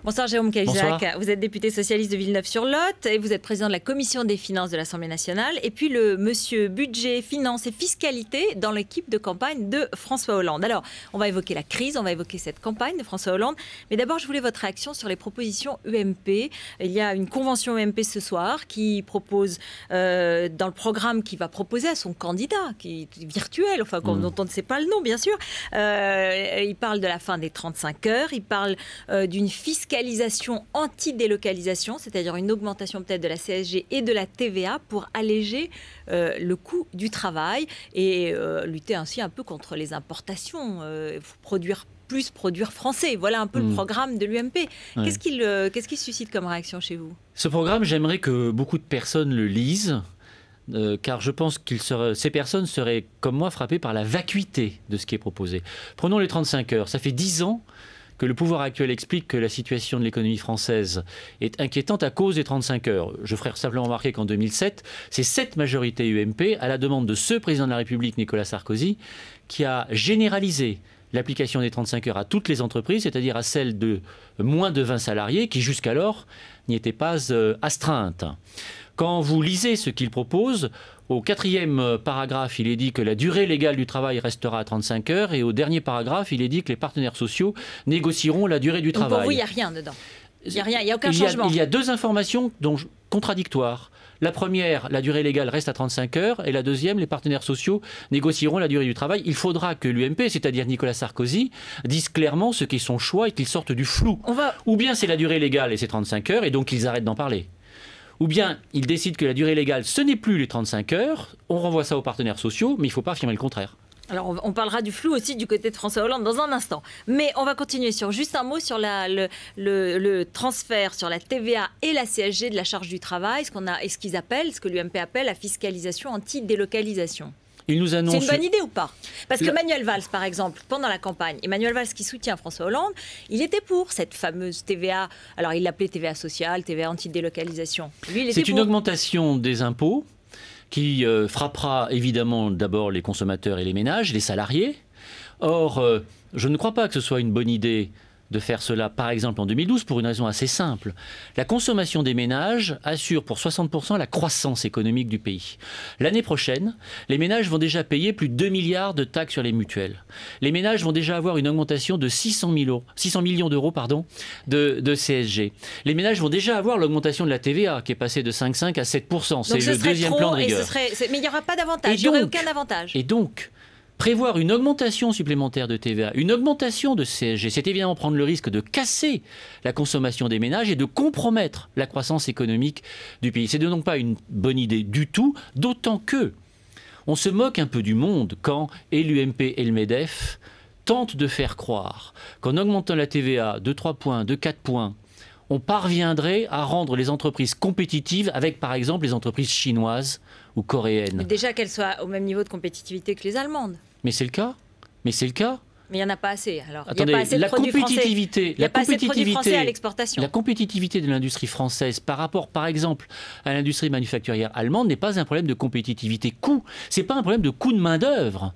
Bonsoir Jérôme Cahuzac, Bonsoir. vous êtes député socialiste de Villeneuve-sur-Lot et vous êtes président de la commission des finances de l'Assemblée nationale et puis le monsieur budget, finances et fiscalité dans l'équipe de campagne de François Hollande. Alors, on va évoquer la crise, on va évoquer cette campagne de François Hollande, mais d'abord je voulais votre réaction sur les propositions UMP. Il y a une convention UMP ce soir qui propose, dans le programme qu'il va proposer à son candidat, qui est virtuel, enfin dont on ne sait pas le nom bien sûr, il parle de la fin des 35 heures, il parle d'une fiscalisation anti-délocalisation, c'est-à-dire une augmentation peut-être de la CSG et de la TVA pour alléger le coût du travail et lutter ainsi un peu contre les importations, produire français. Voilà un peu le programme de l'UMP. Ouais. Qu'est-ce qui suscite comme réaction chez vous? Ce programme, j'aimerais que beaucoup de personnes le lisent, car je pense que ces personnes seraient, comme moi, frappées par la vacuité de ce qui est proposé. Prenons les 35 heures. Ça fait 10 ans que le pouvoir actuel explique que la situation de l'économie française est inquiétante à cause des 35 heures. Je ferai simplement remarquer qu'en 2007, c'est cette majorité UMP, à la demande de ce président de la République, Nicolas Sarkozy, qui a généralisé l'application des 35 heures à toutes les entreprises, c'est-à-dire à celles de moins de 20 salariés, qui jusqu'alors n'y étaient pas astreintes. Quand vous lisez ce qu'il propose, au 4e paragraphe, il est dit que la durée légale du travail restera à 35 heures, et au dernier paragraphe, il est dit que les partenaires sociaux négocieront la durée du travail. Pour vous, il n'y a rien dedans. Il n'y a rien, il n'y a aucun changement. Il y a deux informations contradictoires. La première, la durée légale reste à 35 heures, et la deuxième, les partenaires sociaux négocieront la durée du travail. Il faudra que l'UMP, c'est-à-dire Nicolas Sarkozy, dise clairement ce qu'est son choix et qu'il sorte du flou. Ou bien c'est la durée légale et c'est 35 heures, et donc ils arrêtent d'en parler. Ou bien ils décident que la durée légale, ce n'est plus les 35 heures, on renvoie ça aux partenaires sociaux, mais il ne faut pas affirmer le contraire. Alors, on parlera du flou aussi du côté de François Hollande dans un instant. Mais on va continuer sur juste un mot sur le transfert sur la TVA et la CSG de la charge du travail, ce qu'ils appellent, ce que l'UMP appelle la fiscalisation anti-délocalisation. Il nous annonce... C'est une bonne idée ou pas? Parce que Manuel Valls, par exemple, pendant la campagne, Emmanuel Valls qui soutient François Hollande, il était pour cette fameuse TVA. Alors, il l'appelait TVA sociale, TVA anti-délocalisation. C'est une augmentation des impôts qui frappera évidemment d'abord les consommateurs et les ménages, les salariés. Or, je ne crois pas que ce soit une bonne idée de faire cela, par exemple, en 2012, pour une raison assez simple. La consommation des ménages assure pour 60% la croissance économique du pays. L'année prochaine, les ménages vont déjà payer plus de 2 milliards de taxes sur les mutuelles. Les ménages vont déjà avoir une augmentation de 600 millions d'euros de CSG. Les ménages vont déjà avoir l'augmentation de la TVA, qui est passée de 5,5 à 7%. C'est le deuxième plan de rigueur. Mais il n'y aura pas d'avantage, il n'y aurait aucun avantage. Et donc, prévoir une augmentation supplémentaire de TVA, une augmentation de CSG, c'est évidemment prendre le risque de casser la consommation des ménages et de compromettre la croissance économique du pays. C'est donc pas une bonne idée du tout, d'autant que on se moque un peu du monde quand et l'UMP et le MEDEF tentent de faire croire qu'en augmentant la TVA de 3 points, de 4 points, on parviendrait à rendre les entreprises compétitives avec, par exemple, les entreprises chinoises ou coréennes. Mais déjà qu'elles soient au même niveau de compétitivité que les Allemandes. Mais c'est le cas. Mais c'est le cas. Mais il n'y en a pas assez. Alors, attendez, il n'y a pas assez de produits français à l'exportation. La compétitivité de l'industrie française par rapport, par exemple, à l'industrie manufacturière allemande n'est pas un problème de compétitivité coût. C'est pas un problème de coût de main-d'œuvre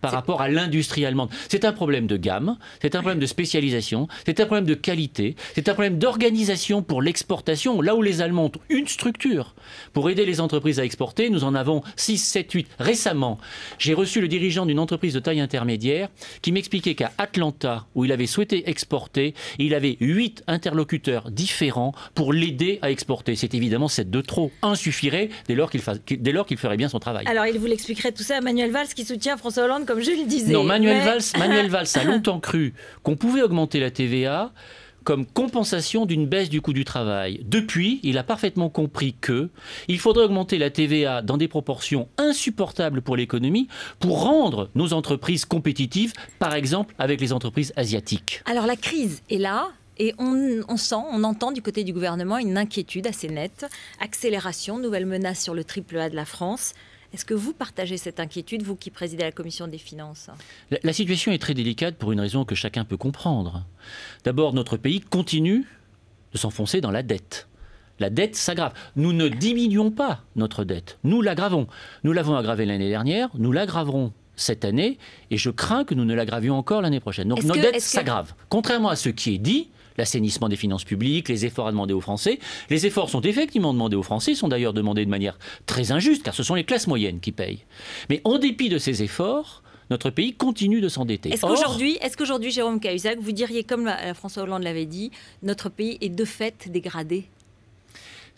par rapport à l'industrie allemande. C'est un problème de gamme, c'est un problème de spécialisation, c'est un problème de qualité, c'est un problème d'organisation pour l'exportation. Là où les Allemands ont une structure pour aider les entreprises à exporter, nous en avons 6, 7, 8. Récemment, j'ai reçu le dirigeant d'une entreprise de taille intermédiaire qui m'expliquait qu'à Atlanta, où il avait souhaité exporter, il avait 8 interlocuteurs différents pour l'aider à exporter. C'est évidemment 7 de trop. Un suffirait dès lors qu'il ferait bien son travail. Alors, il vous l'expliquerait tout ça à Manuel Valls qui soutient François Hollande, comme je le disais. Non, Manuel Valls a longtemps cru qu'on pouvait augmenter la TVA comme compensation d'une baisse du coût du travail. Depuis, il a parfaitement compris qu'il faudrait augmenter la TVA dans des proportions insupportables pour l'économie pour rendre nos entreprises compétitives, par exemple avec les entreprises asiatiques. Alors la crise est là. Et on entend du côté du gouvernement une inquiétude assez nette. Accélération, nouvelle menace sur le triple A de la France. Est-ce que vous partagez cette inquiétude, vous qui présidez la commission des finances? La situation est très délicate pour une raison que chacun peut comprendre. D'abord, notre pays continue de s'enfoncer dans la dette. La dette s'aggrave. Nous ne diminuons pas notre dette, nous l'aggravons. Nous l'avons aggravée l'année dernière, nous l'aggraverons cette année, et je crains que nous ne l'aggravions encore l'année prochaine. Donc notre dette s'aggrave. Contrairement à ce qui est dit, l'assainissement des finances publiques, les efforts à demander aux Français. Les efforts sont effectivement demandés aux Français, sont d'ailleurs demandés de manière très injuste, car ce sont les classes moyennes qui payent. Mais en dépit de ces efforts, notre pays continue de s'endetter. Est-ce qu'aujourd'hui, Jérôme Cahuzac, vous diriez, comme François Hollande l'avait dit, notre pays est de fait dégradé ?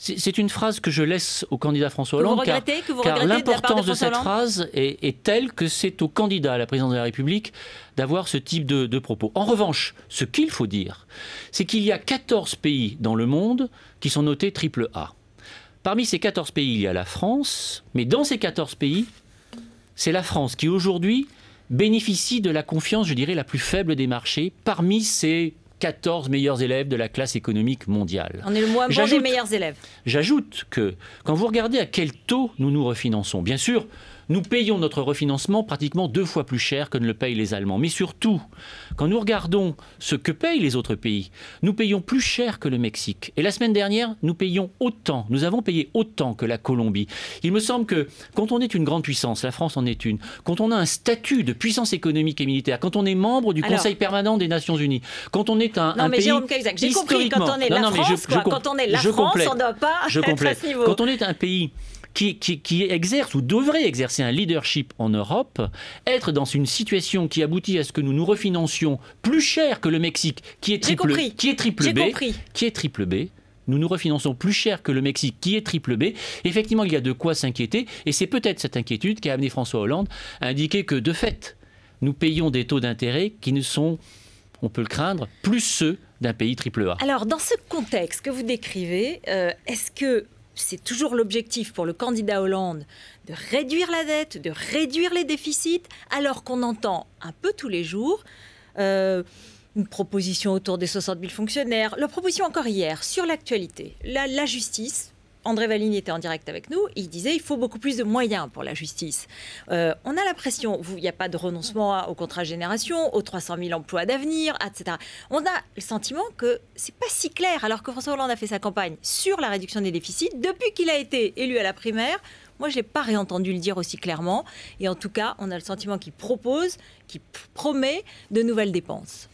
C'est une phrase que je laisse au candidat François Hollande, car l'importance de cette phrase est telle que c'est au candidat à la présidence de la République d'avoir ce type de propos. En revanche, ce qu'il faut dire, c'est qu'il y a 14 pays dans le monde qui sont notés AAA. Parmi ces 14 pays, il y a la France, mais dans ces 14 pays, c'est la France qui aujourd'hui bénéficie de la confiance, je dirais, la plus faible des marchés parmi ces 14 meilleurs élèves de la classe économique mondiale. On est le moins bon des meilleurs élèves. J'ajoute que quand vous regardez à quel taux nous nous refinançons, bien sûr, nous payons notre refinancement pratiquement 2 fois plus cher que ne le payent les Allemands. Mais surtout, quand nous regardons ce que payent les autres pays, nous payons plus cher que le Mexique. Et la semaine dernière, nous avons payé autant que la Colombie. Il me semble que quand on est une grande puissance, la France en est une, quand on a un statut de puissance économique et militaire, quand on est membre du Conseil permanent des Nations Unies, quand on est un pays... Jérôme Cahuzac, j'ai compris, quand on est la France, quand on est la France, on ne doit pas être à ce niveau. Quand on est un pays qui exerce ou devrait exercer un leadership en Europe, être dans une situation qui aboutit à ce que nous nous refinancions plus cher que le Mexique, qui est triple B, nous nous refinançons plus cher que le Mexique, qui est triple B. Effectivement, il y a de quoi s'inquiéter, et c'est peut-être cette inquiétude qui a amené François Hollande à indiquer que, de fait, nous payons des taux d'intérêt qui ne sont, on peut le craindre, plus ceux d'un pays triple A. Alors, dans ce contexte que vous décrivez, est-ce que c'est toujours l'objectif pour le candidat Hollande de réduire la dette, de réduire les déficits, alors qu'on entend un peu tous les jours une proposition autour des 60 000 fonctionnaires, la proposition encore hier sur l'actualité, la justice. André Valigny était en direct avec nous, il disait qu'il faut beaucoup plus de moyens pour la justice. On a l'impression, il n'y a pas de renoncement au contrat génération, aux 300 000 emplois d'avenir, etc. On a le sentiment que c'est pas si clair, alors que François Hollande a fait sa campagne sur la réduction des déficits. Depuis qu'il a été élu à la primaire, moi je n'ai pas réentendu le dire aussi clairement. Et en tout cas, on a le sentiment qu'il propose, qu'il promet de nouvelles dépenses.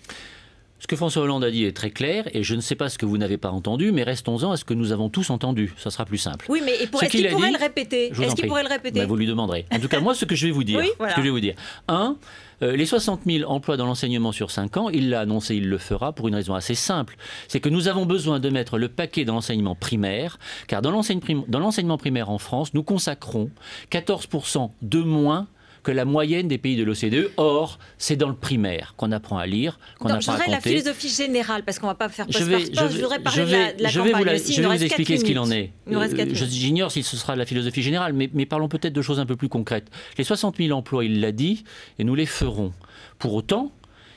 Ce que François Hollande a dit est très clair, et je ne sais pas ce que vous n'avez pas entendu, mais restons-en à ce que nous avons tous entendu. Ça sera plus simple. Oui, mais est-ce qu'il pourrait le répéter? Est-ce qu'il pourrait le répéter? Vous lui demanderez. En tout cas, moi, ce que je vais vous dire, les 60 000 emplois dans l'enseignement sur 5 ans, il l'a annoncé, il le fera pour une raison assez simple. C'est que nous avons besoin de mettre le paquet dans l'enseignement primaire, car dans l'enseignement primaire en France, nous consacrons 14% de moins que la moyenne des pays de l'OCDE. Or, c'est dans le primaire qu'on apprend à lire, qu'on apprend à compter. Je voudrais la philosophie générale, parce qu'on ne va pas faire poste par poste. Je voudrais parler de la campagne aussi. Je vais vous expliquer ce qu'il en est. J'ignore si ce sera la philosophie générale, mais parlons peut-être de choses un peu plus concrètes. Les 60 000 emplois, il l'a dit, et nous les ferons. Pour autant,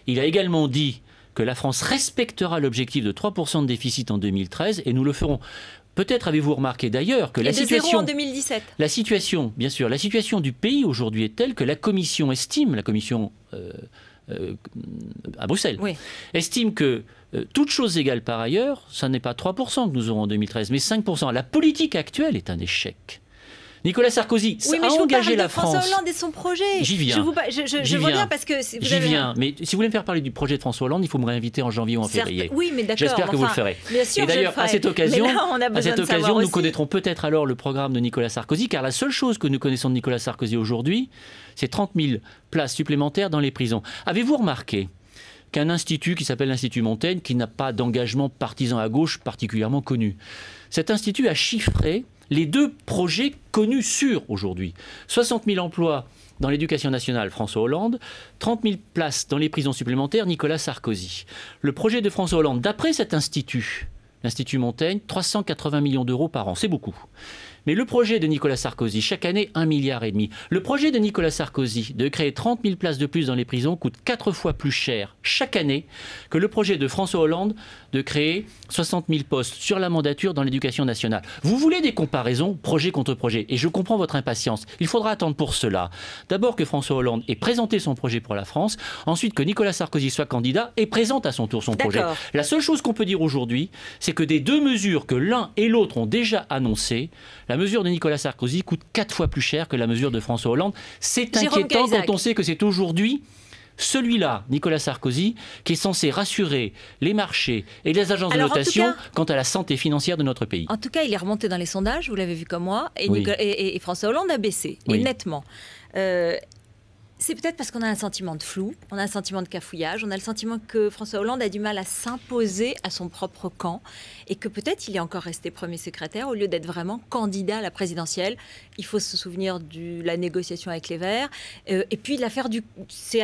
il a également dit que la France respectera l'objectif de 3% de déficit en 2013, et nous le ferons. Peut-être avez-vous remarqué d'ailleurs que la situation, en 2017. La situation du pays aujourd'hui est telle que la Commission estime, à Bruxelles, estime que, toutes choses égales par ailleurs, ce n'est pas 3% que nous aurons en 2013, mais 5%. La politique actuelle est un échec. Nicolas Sarkozy a engagé la France. François Hollande et son projet. J'y viens. Je vois bien parce que j'y viens. Mais si vous voulez me faire parler du projet de François Hollande, il faut me réinviter en janvier ou en février. Oui, mais d'accord. J'espère que vous le ferez. Et d'ailleurs, à cette occasion, nous connaîtrons peut-être alors le programme de Nicolas Sarkozy, car la seule chose que nous connaissons de Nicolas Sarkozy aujourd'hui, c'est 30 000 places supplémentaires dans les prisons. Avez-vous remarqué qu'un institut qui s'appelle l'Institut Montaigne, qui n'a pas d'engagement partisan à gauche particulièrement connu, cet institut a chiffré les 2 projets connus sûrs aujourd'hui. 60 000 emplois dans l'éducation nationale, François Hollande, 30 000 places dans les prisons supplémentaires, Nicolas Sarkozy. Le projet de François Hollande, d'après cet institut, l'Institut Montaigne, 380 millions d'euros par an, c'est beaucoup. Mais le projet de Nicolas Sarkozy, chaque année, 1,5 milliard. Le projet de Nicolas Sarkozy de créer 30 000 places de plus dans les prisons coûte 4 fois plus cher chaque année que le projet de François Hollande de créer 60 000 postes sur la mandature dans l'éducation nationale. Vous voulez des comparaisons, projet contre projet, et je comprends votre impatience. Il faudra attendre pour cela. D'abord que François Hollande ait présenté son projet pour la France, ensuite que Nicolas Sarkozy soit candidat et présente à son tour son projet. La seule chose qu'on peut dire aujourd'hui, c'est que des 2 mesures que l'un et l'autre ont déjà annoncées, la mesure de Nicolas Sarkozy coûte 4 fois plus cher que la mesure de François Hollande. C'est inquiétant quand on sait que c'est aujourd'hui Celui-là, Nicolas Sarkozy, qui est censé rassurer les marchés et les agences de notation quant à la santé financière de notre pays. En tout cas, il est remonté dans les sondages, vous l'avez vu comme moi, et, oui. et François Hollande a baissé, oui. et nettement. C'est peut-être parce qu'on a un sentiment de flou, on a un sentiment de cafouillage, on a le sentiment que François Hollande a du mal à s'imposer à son propre camp et que peut-être il est encore resté premier secrétaire au lieu d'être vraiment candidat à la présidentielle. Il faut se souvenir de la négociation avec les Verts et puis l'affaire du... C'est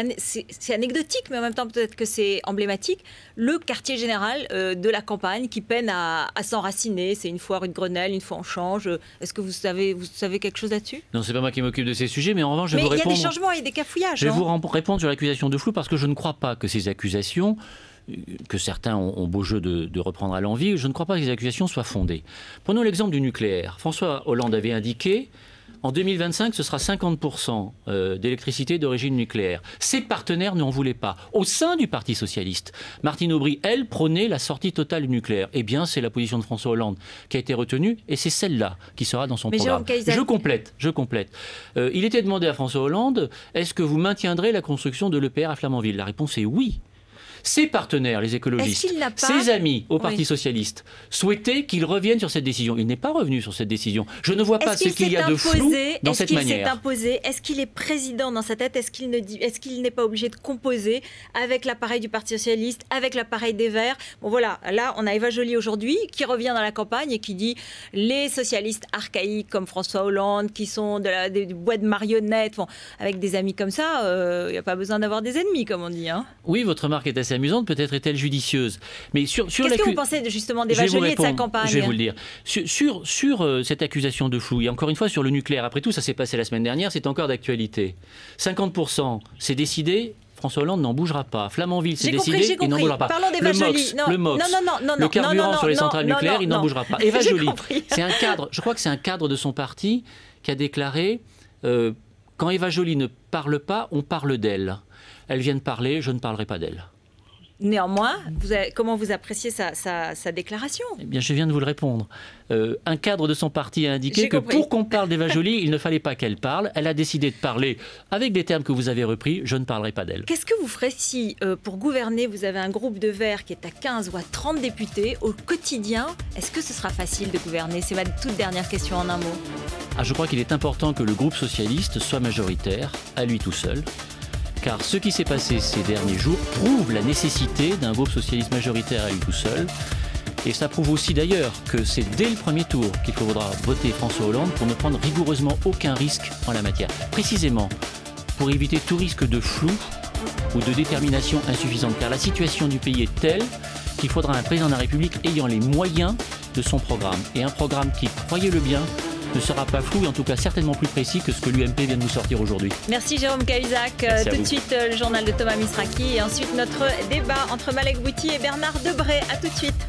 anecdotique, mais en même temps peut-être que c'est emblématique. Le quartier général de la campagne qui peine à s'enraciner. C'est une fois rue de Grenelle, une fois on change. Est-ce que vous savez quelque chose là-dessus? Non, c'est pas moi qui m'occupe de ces sujets, mais en revanche, je vais vous répondre... Mais il y a des changements et des cafouillages. Je vais vous répondre sur l'accusation de flou parce que je ne crois pas que ces accusations, que certains ont beau jeu de reprendre à l'envi, je ne crois pas que ces accusations soient fondées. Prenons l'exemple du nucléaire. François Hollande avait indiqué en 2025, ce sera 50% d'électricité d'origine nucléaire. Ses partenaires n'en voulaient pas. Au sein du Parti socialiste, Martine Aubry, elle, prônait la sortie totale du nucléaire. Eh bien, c'est la position de François Hollande qui a été retenue et c'est celle-là qui sera dans son programme. Je complète. Il était demandé à François Hollande, est-ce que vous maintiendrez la construction de l'EPR à Flamanville? La réponse est oui. Ses partenaires, les écologistes, ses amis au Parti socialiste, souhaitaient qu'il revienne sur cette décision. Il n'est pas revenu sur cette décision. Je ne vois pas ce qu'il y a de flou dans cette manière. Est-ce qu'il est président dans sa tête? Est-ce qu'il n'est pas obligé de composer avec l'appareil du Parti socialiste, avec l'appareil des Verts? Bon voilà, là on a Eva Joly aujourd'hui qui revient dans la campagne et qui dit les socialistes archaïques comme François Hollande, qui sont des boîtes de marionnettes, bon, avec des amis comme ça, il n'y a pas besoin d'avoir des ennemis comme on dit. Hein. Oui, votre remarque est assez amusante, peut-être est-elle judicieuse. Mais qu'est-ce que vous pensez justement d'Eva Joly et de sa campagne? Je vais vous le dire. Sur cette accusation de flou, et encore une fois sur le nucléaire, après tout, ça s'est passé la semaine dernière, c'est encore d'actualité. 50%, c'est décidé. François Hollande n'en bougera pas. Flamanville, c'est décidé, il n'en bougera pas. Parlons d'Eva Joly. Le MOX, le carburant sur les centrales nucléaires, il n'en bougera pas. Eva Joly, c'est un cadre, je crois que c'est un cadre de son parti qui a déclaré quand Eva Joly ne parle pas, on parle d'elle. Elle vient de parler, je ne parlerai pas d'elle. Néanmoins, comment vous appréciez sa déclaration? Eh bien, je viens de vous le répondre. Un cadre de son parti a indiqué que pour qu'on parle d'Eva Joly, il ne fallait pas qu'elle parle. Elle a décidé de parler avec des termes que vous avez repris. Je ne parlerai pas d'elle. Qu'est-ce que vous ferez si, pour gouverner, vous avez un groupe de Verts qui est à 15 ou à 30 députés au quotidien? Est-ce que ce sera facile de gouverner? C'est ma toute dernière question en un mot. Je crois qu'il est important que le groupe socialiste soit majoritaire, à lui tout seul. Car ce qui s'est passé ces derniers jours prouve la nécessité d'un groupe socialiste majoritaire à lui tout seul. Et ça prouve aussi d'ailleurs que c'est dès le premier tour qu'il faudra voter François Hollande pour ne prendre rigoureusement aucun risque en la matière. Précisément pour éviter tout risque de flou ou de détermination insuffisante. Car la situation du pays est telle qu'il faudra un président de la République ayant les moyens de son programme. Et un programme qui, croyez-le bien, ne sera pas flou et en tout cas certainement plus précis que ce que l'UMP vient de vous sortir aujourd'hui. Merci Jérôme Cahuzac. Tout de suite le journal de Thomas Misraki et ensuite notre débat entre Malek Bouti et Bernard Debré. À tout de suite.